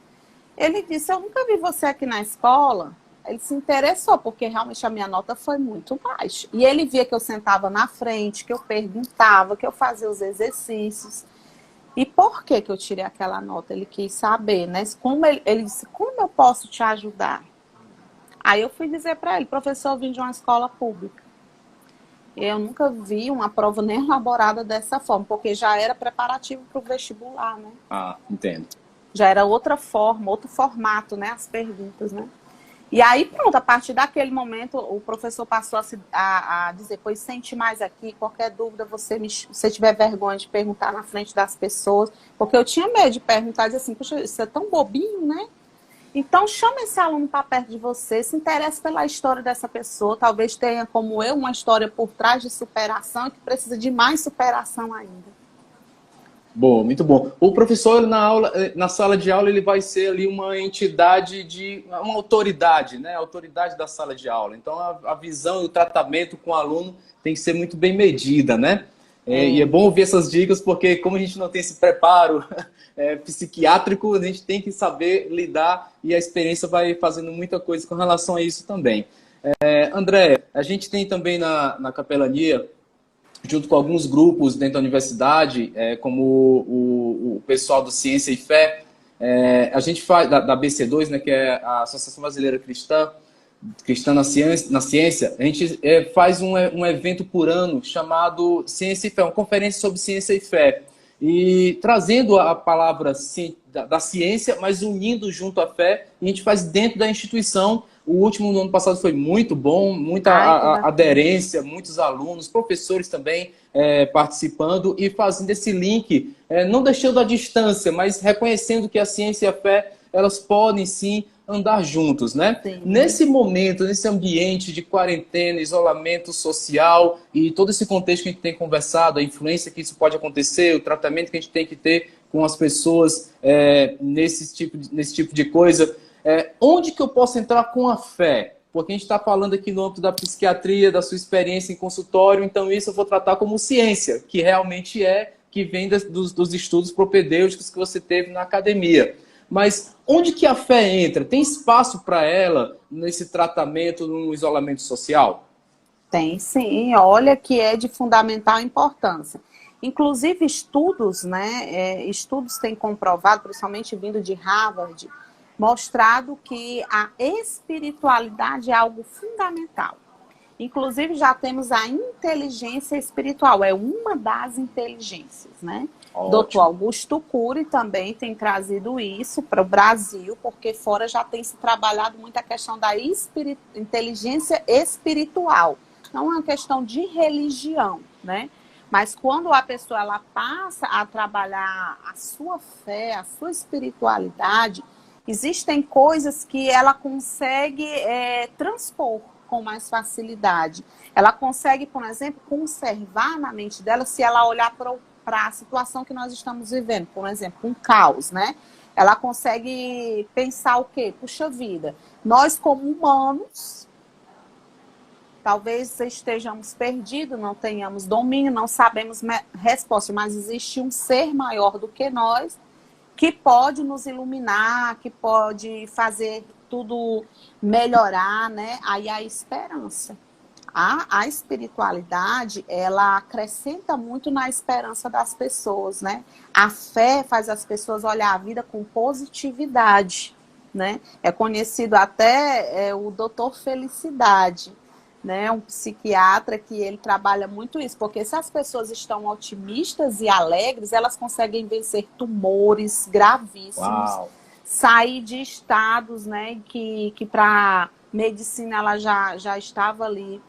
Ele disse, eu nunca vi você aqui na escola. Ele se interessou, porque realmente a minha nota foi muito baixa. E ele via que eu sentava na frente, que eu perguntava, que eu fazia os exercícios. E por que eu tirei aquela nota? Ele quis saber, né? Ele disse, como eu posso te ajudar? Aí eu fui dizer para ele, professor, eu vim de uma escola pública. Eu nunca vi uma prova nem elaborada dessa forma, porque já era preparativo para o vestibular, né? Ah, entendo. Já era outra forma, outro formato, né? As perguntas, né? E aí, pronto, a partir daquele momento, o professor passou a dizer, pois sente mais aqui, qualquer dúvida, se tiver vergonha de perguntar na frente das pessoas, porque eu tinha medo de perguntar, dizer assim, puxa, isso é tão bobinho, né? Então, chama esse aluno para perto de você, se interesse pela história dessa pessoa, talvez tenha, como eu, uma história por trás de superação e que precisa de mais superação ainda. Bom, muito bom. O professor na sala de aula, ele vai ser ali uma entidade uma autoridade, né? Autoridade da sala de aula. Então, a visão e o tratamento com o aluno tem que ser muito bem medida, né? E é bom ouvir essas dicas, porque como a gente não tem esse preparo psiquiátrico, a gente tem que saber lidar e a experiência vai fazendo muita coisa com relação a isso também. André, a gente tem também na capelania, junto com alguns grupos dentro da universidade, como o pessoal do Ciência e Fé, a gente faz, da BC2, né, que é a Associação Brasileira Cristã na Ciência, a gente faz um evento por ano chamado Ciência e Fé, uma conferência sobre Ciência e Fé, e trazendo a palavra da ciência, mas unindo junto à fé, e a gente faz dentro da instituição. O último no ano passado foi muito bom, muita aderência, muitos alunos, professores também participando e fazendo esse link, não deixando a distância, mas reconhecendo que a ciência e a fé, elas podem sim andar juntos, né? Sim. Nesse momento, nesse ambiente de quarentena, isolamento social e todo esse contexto que a gente tem conversado, a influência que isso pode acontecer, o tratamento que a gente tem que ter com as pessoas nesse tipo de coisa, onde que eu posso entrar com a fé? Porque a gente está falando aqui no âmbito da psiquiatria, da sua experiência em consultório, então isso eu vou tratar como ciência, que realmente que vem dos estudos propedêuticos que você teve na academia. Mas onde que a fé entra? Tem espaço para ela nesse tratamento, no isolamento social? Tem sim, olha que é de fundamental importância. Inclusive estudos, né? Estudos têm comprovado, principalmente vindo de Harvard, mostrado que a espiritualidade é algo fundamental. Inclusive já temos a inteligência espiritual, é uma das inteligências, né? Dr. Augusto Cury também tem trazido isso para o Brasil, porque fora já tem se trabalhado muito a questão da inteligência espiritual. Não é uma questão de religião, né? Mas quando a pessoa ela passa a trabalhar a sua fé, a sua espiritualidade, existem coisas que ela consegue transpor com mais facilidade. Ela consegue, por exemplo, conservar na mente dela se ela olhar para a situação que nós estamos vivendo, por exemplo, um caos, né? Ela consegue pensar o quê? Puxa vida, nós como humanos Talvez estejamos perdidos, não tenhamos domínio, não sabemos resposta, mas existe um ser maior do que nós que pode nos iluminar, que pode fazer tudo melhorar, né? Aí a esperança. A espiritualidade, ela acrescenta muito na esperança das pessoas, né? A fé faz as pessoas olhar a vida com positividade, né? É conhecido até o doutor Felicidade, né? Um psiquiatra que ele trabalha muito isso, porque se as pessoas estão otimistas e alegres, elas conseguem vencer tumores gravíssimos, Uau. sair de estados, né, que para medicina ela já estava ali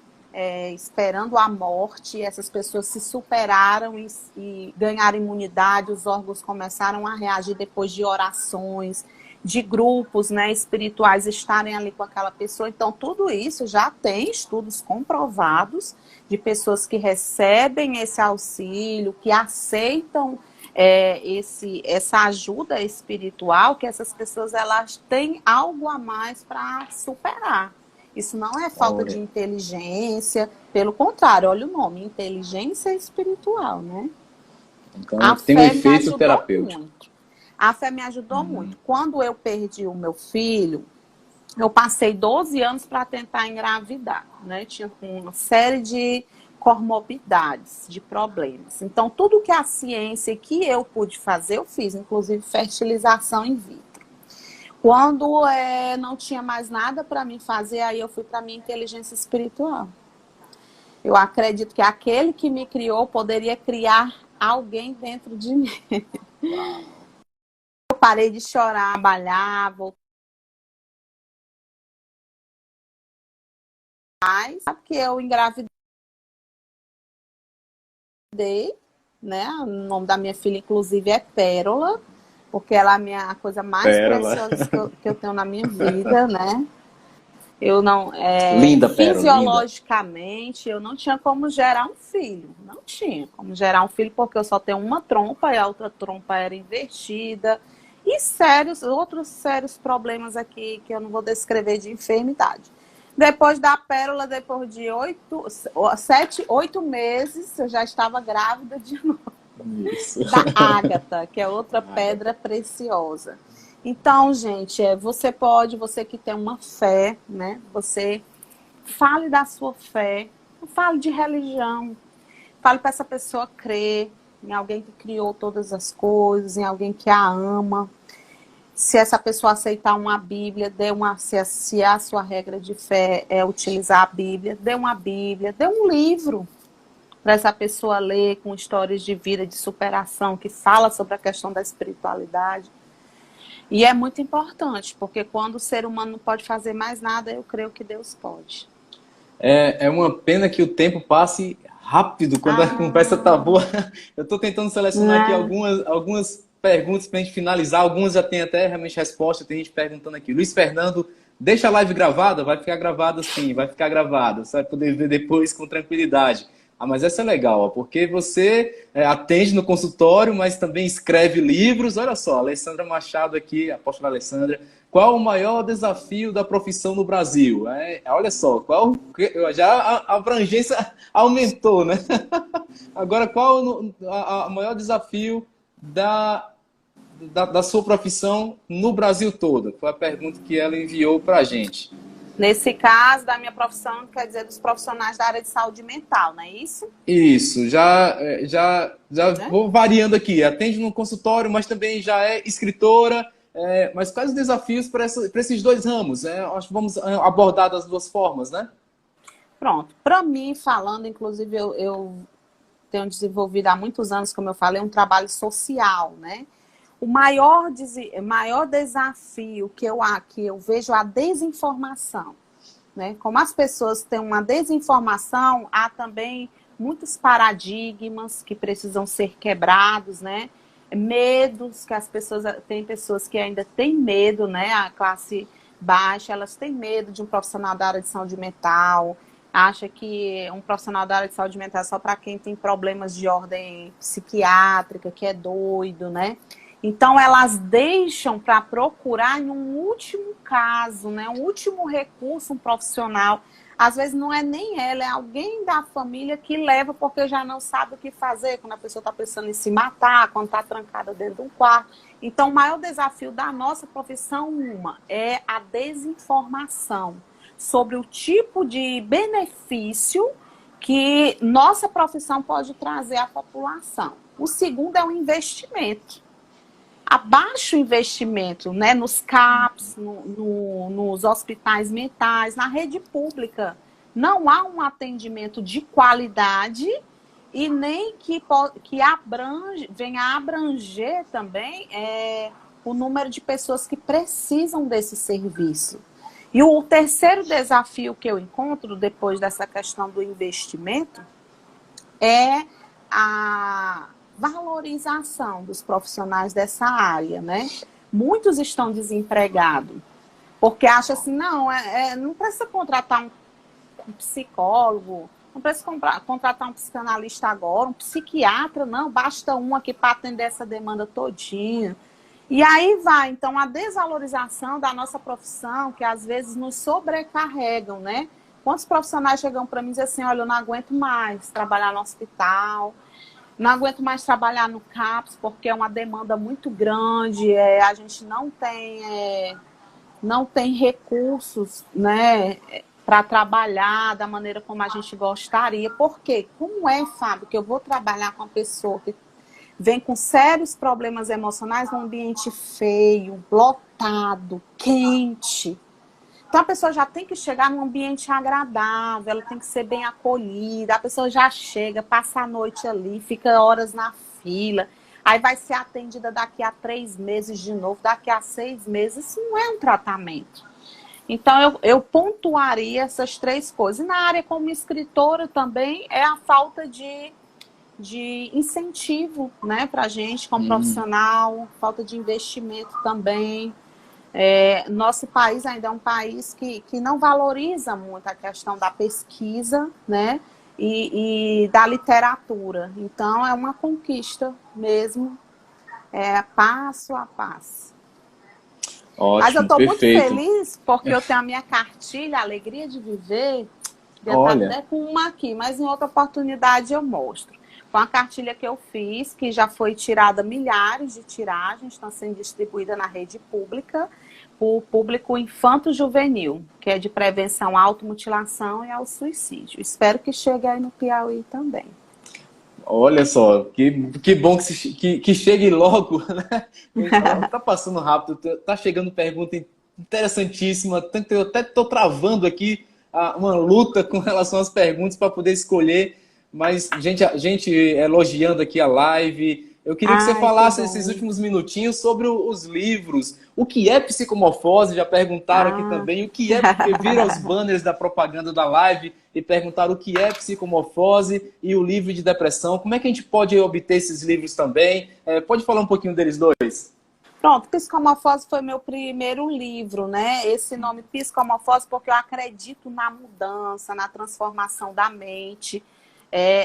esperando a morte. Essas pessoas se superaram e ganharam imunidade, os órgãos começaram a reagir depois de orações, de grupos, né, espirituais estarem ali com aquela pessoa. Então, tudo isso já tem estudos comprovados de pessoas que recebem esse auxílio, que aceitam essa ajuda espiritual, que essas pessoas elas têm algo a mais para superar. Isso não é falta de inteligência, pelo contrário, olha o nome, inteligência espiritual, né? Então, tem um efeito terapêutico. Muito. A fé me ajudou muito. Quando eu perdi o meu filho, eu passei 12 anos para tentar engravidar, né? Tinha uma série de comorbidades, de problemas. Então, tudo que a ciência que eu pude fazer, eu fiz, inclusive fertilização in vitro. Quando não tinha mais nada para mim fazer, aí eu fui para a minha inteligência espiritual. Eu acredito que aquele que me criou poderia criar alguém dentro de mim. Eu parei de chorar, trabalhar, voltar. Sabe que eu engravidei, né? O nome da minha filha, inclusive, é Pérola, porque ela é a coisa mais preciosa que eu tenho na minha vida, né? Eu não, linda, fisiologicamente, linda. Eu não tinha como gerar um filho. Não tinha como gerar um filho, porque eu só tenho uma trompa e a outra trompa era invertida. E outros sérios problemas aqui que eu não vou descrever de enfermidade. Depois da Pérola, depois de 8 meses, eu já estava grávida de novo. Isso. Da ágata, que é outra pedra preciosa. Então, gente, você que tem uma fé, né? Você fale da sua fé, não fale de religião. Fale para essa pessoa crer em alguém que criou todas as coisas, em alguém que a ama. Se essa pessoa aceitar uma Bíblia, se a sua regra de fé é utilizar a Bíblia, dê uma Bíblia, dê um livro para essa pessoa ler com histórias de vida, de superação, que fala sobre a questão da espiritualidade. E é muito importante, porque quando o ser humano não pode fazer mais nada, eu creio que Deus pode. É uma pena que o tempo passe rápido quando a conversa tá boa. Eu estou tentando selecionar aqui algumas perguntas para a gente finalizar. Algumas já tem até realmente resposta. Tem gente perguntando aqui. Luiz Fernando, deixa a live gravada? Vai ficar gravada sim, vai ficar gravada. Você vai poder ver depois com tranquilidade. Mas essa é legal, porque você atende no consultório, mas também escreve livros. Olha só, Alessandra Machado aqui, a apóstola Alessandra. Qual o maior desafio da profissão no Brasil? Olha só, já a abrangência aumentou, né? Agora, qual o maior desafio da sua profissão no Brasil todo? Foi a pergunta que ela enviou para a gente. Nesse caso, da minha profissão, quer dizer, dos profissionais da área de saúde mental, não é isso? Isso, já vou variando aqui. Atende no consultório, mas também já é escritora. Mas quais os desafios para esses dois ramos? Acho que vamos abordar das duas formas, né? Pronto. Para mim, falando, inclusive, eu tenho desenvolvido há muitos anos, como eu falei, um trabalho social, né? O maior desafio que eu vejo é a desinformação, né? Como as pessoas têm uma desinformação, há também muitos paradigmas que precisam ser quebrados, né? Medos que tem pessoas que ainda têm medo, né? A classe baixa, elas têm medo de um profissional da área de saúde mental, acha que um profissional da área de saúde mental é só para quem tem problemas de ordem psiquiátrica, que é doido, né? Então, elas deixam para procurar em um último caso, né? Um último recurso, um profissional. às vezes não é nem ela, é alguém da família que leva porque já não sabe o que fazer, quando a pessoa está pensando em se matar, quando está trancada dentro de um quarto. Então, o maior desafio da nossa profissão, é a desinformação sobre o tipo de benefício que nossa profissão pode trazer à população. O segundo é o investimento. Abaixo o investimento, né, nos CAPs, nos hospitais mentais, na rede pública. Não há um atendimento de qualidade e nem que venha a abranger também o número de pessoas que precisam desse serviço. E o terceiro desafio que eu encontro depois dessa questão do investimento é a valorização dos profissionais dessa área, né? Muitos estão desempregados, porque acham assim, não precisa contratar um psicólogo, não precisa contratar um psicanalista agora, um psiquiatra, não, basta um aqui para atender essa demanda todinha. E aí vai, então, a desvalorização da nossa profissão, que às vezes nos sobrecarregam, né? Quantos profissionais chegam para mim e dizem assim, olha, eu não aguento mais trabalhar no hospital, não aguento mais trabalhar no CAPS, porque é uma demanda muito grande, a gente não tem recursos, né, para trabalhar da maneira como a gente gostaria. Por quê? Como é, Fábio, que eu vou trabalhar com uma pessoa que vem com sérios problemas emocionais num ambiente feio, lotado, quente? Então, a pessoa já tem que chegar num ambiente agradável, ela tem que ser bem acolhida, a pessoa já chega, passa a noite ali, fica horas na fila, aí vai ser atendida daqui a 3 meses de novo, daqui a 6 meses. Isso não é um tratamento. Então, eu pontuaria essas 3 coisas. E na área como escritora também é a falta de incentivo, né, para a gente como profissional, falta de investimento também. Nosso país ainda é um país que não valoriza muito a questão da pesquisa, né, e da literatura. Então, é uma conquista mesmo, passo a passo. Mas eu Ótimo, estou muito perfeito. feliz porque eu tenho a minha cartilha, Alegria de Viver, já está Olha, até com uma aqui, mas em outra oportunidade eu mostro. Com a cartilha que eu fiz, que já foi tirada milhares de tiragens, estão sendo distribuídas na rede pública, para o público infanto-juvenil, que é de prevenção à automutilação e ao suicídio. Espero que chegue aí no Piauí também. olha só, que bom que chegue logo, né? Tá passando rápido, tá chegando pergunta interessantíssima, eu até estou travando aqui uma luta com relação às perguntas para poder escolher, mas gente elogiando aqui a live. Eu queria que você Ai, que falasse esses bom. últimos minutinhos sobre os livros. O que é psicomorfose? Já perguntaram aqui Ah. também. O que é, porque viram os banners da propaganda da live e perguntaram o que é psicomorfose e o livro de depressão. Como é que a gente pode obter esses livros também? Pode falar um pouquinho deles dois? Pronto, Psicomorfose foi meu primeiro livro, né? Esse nome Psicomorfose porque eu acredito na mudança, na transformação da mente.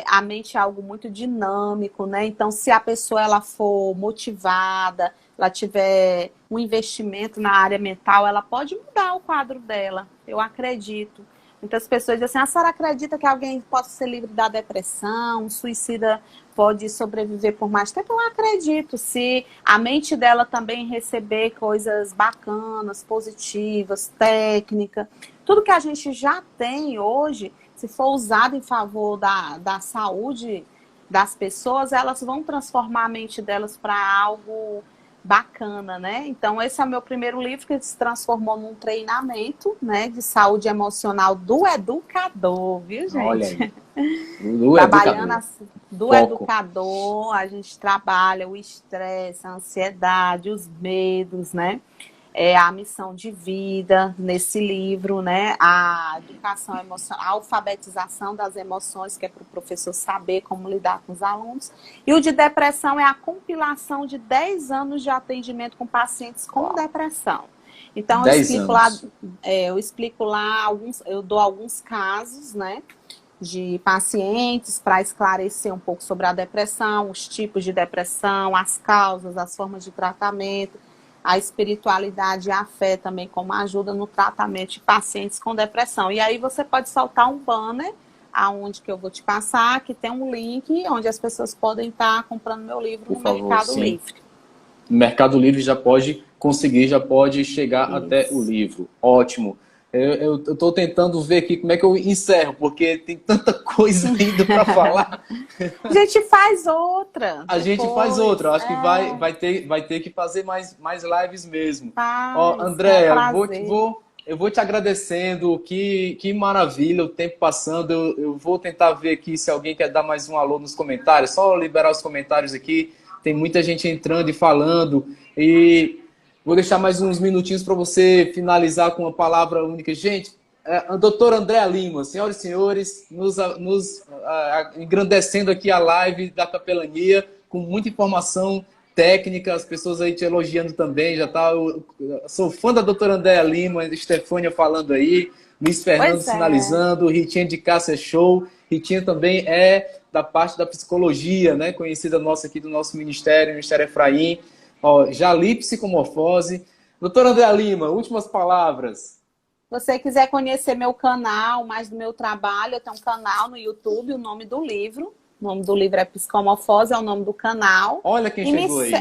A mente é algo muito dinâmico, né? Então, se a pessoa ela for motivada, ela tiver um investimento na área mental, ela pode mudar o quadro dela. Eu acredito. Muitas pessoas dizem assim, a senhora acredita que alguém possa ser livre da depressão, um suicida pode sobreviver por mais tempo? Eu acredito, se a mente dela também receber coisas bacanas, positivas, técnica, tudo que a gente já tem hoje, se for usado em favor da saúde das pessoas, elas vão transformar a mente delas para algo bacana, né? Então, esse é o meu primeiro livro que se transformou num treinamento, né, de saúde emocional do educador, viu, Olha gente? aí, do Trabalhando educador. assim, do Foco. educador, a gente trabalha o estresse, a ansiedade, os medos, né? A missão de vida nesse livro, né? A educação emocional, a alfabetização das emoções, que é para o professor saber como lidar com os alunos. E o de depressão é a compilação de 10 anos de atendimento com pacientes com depressão. Então, 10 anos. eu explico lá eu dou alguns casos, né, de pacientes para esclarecer um pouco sobre a depressão, os tipos de depressão, as causas, as formas de tratamento. a espiritualidade e a fé também como ajuda no tratamento de pacientes com depressão. E aí você pode soltar um banner aonde que eu vou te passar, que tem um link onde as pessoas podem estar comprando meu livro no Mercado Livre. No Mercado Livre já pode conseguir, já pode chegar até o livro. Ótimo. Eu estou tentando ver aqui como é que eu encerro, porque tem tanta coisa ainda para falar. A gente faz outra. A gente faz outra. Acho que vai ter que fazer mais lives mesmo. Ó, Andréia, eu vou te agradecendo. Que maravilha o tempo passando. Eu vou tentar ver aqui se alguém quer dar mais um alô nos comentários. Só liberar os comentários aqui. Tem muita gente entrando e falando. E vou deixar mais uns minutinhos para você finalizar com uma palavra única. Gente, a doutora Andréia Lima, senhoras e senhores, nos engrandecendo aqui a live da Capelania, com muita informação técnica, as pessoas aí te elogiando também, já tá. Eu sou fã da doutora Andréia Lima, Estefânia falando aí, Luiz Fernando sinalizando, Ritinha de Cássia show. Ritinha também é da parte da psicologia, né? Conhecida nossa aqui do nosso Ministério Efraim. Ó, Jali Psicomorfose. Doutora Andréia Lima, últimas palavras. Se você quiser conhecer meu canal, mais do meu trabalho, eu tenho um canal no YouTube, o nome do livro. O nome do livro é Psicomorfose, é o nome do canal. Olha quem chegou aí.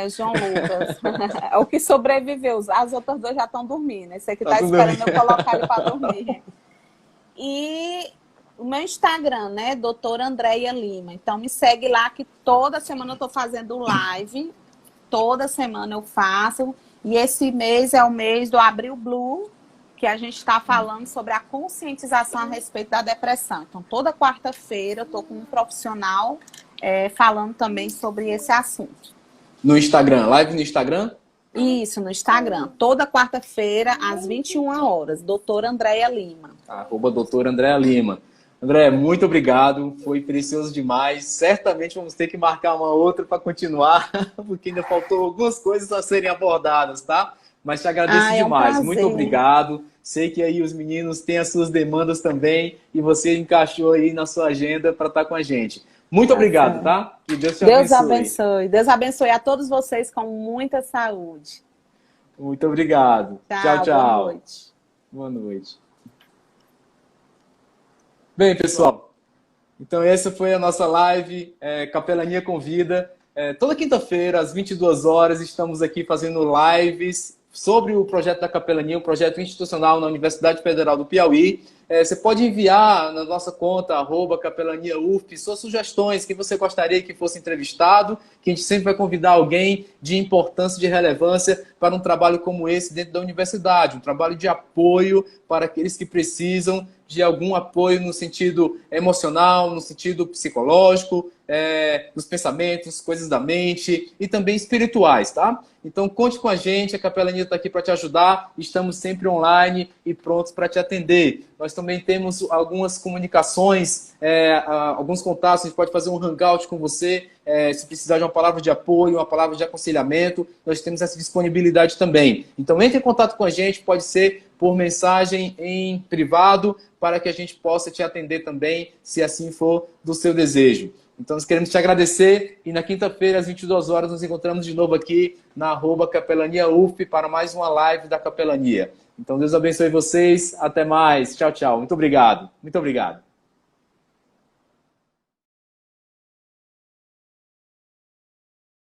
João Lucas. É o que sobreviveu. As outras duas já estão dormindo. Esse aqui está esperando eu colocar ele para dormir. E o meu Instagram, né? Doutora Andréia Lima. Então me segue lá que toda semana eu estou fazendo live. Toda semana eu faço. E esse mês é o mês do Abril Blue, que a gente está falando sobre a conscientização a respeito da depressão. Então, toda quarta-feira eu estou com um profissional falando também sobre esse assunto. No Instagram? Live no Instagram? Isso, no Instagram. Toda quarta-feira, às 21 horas. Doutora Andréia Lima. Doutora Andréia Lima. André, muito obrigado. Foi precioso demais. Certamente vamos ter que marcar uma outra para continuar, porque ainda faltou algumas coisas a serem abordadas, tá? Mas te agradeço demais. Muito obrigado. Sei que aí os meninos têm as suas demandas também e você encaixou aí na sua agenda para estar com a gente. Muito obrigado, tá? Que Deus te abençoe. Deus abençoe. Deus abençoe a todos vocês com muita saúde. Muito obrigado. Tchau, tchau. Boa noite. Boa noite. Bem, pessoal, então essa foi a nossa live Capelania Convida. Toda quinta-feira, às 22 horas, estamos aqui fazendo lives sobre o projeto da Capelania, um projeto institucional na Universidade Federal do Piauí. Você pode enviar na nossa conta, @capelaniaufp, suas sugestões, que você gostaria que fosse entrevistado, que a gente sempre vai convidar alguém de importância, de relevância para um trabalho como esse dentro da universidade, um trabalho de apoio para aqueles que precisam de algum apoio no sentido emocional, no sentido psicológico, dos pensamentos, coisas da mente e também espirituais, tá? Então conte com a gente, a Capelania está aqui para te ajudar, estamos sempre online e prontos para te atender. Nós também temos algumas comunicações, alguns contatos, a gente pode fazer um hangout com você, se precisar de uma palavra de apoio, uma palavra de aconselhamento, nós temos essa disponibilidade também. Então entre em contato com a gente, pode ser por mensagem em privado, para que a gente possa te atender também, se assim for do seu desejo. Então, nós queremos te agradecer e na quinta-feira, às 22 horas, nos encontramos de novo aqui na @capelaniaufp para mais uma live da Capelania. Então, Deus abençoe vocês. Até mais. Tchau, tchau. Muito obrigado. Muito obrigado.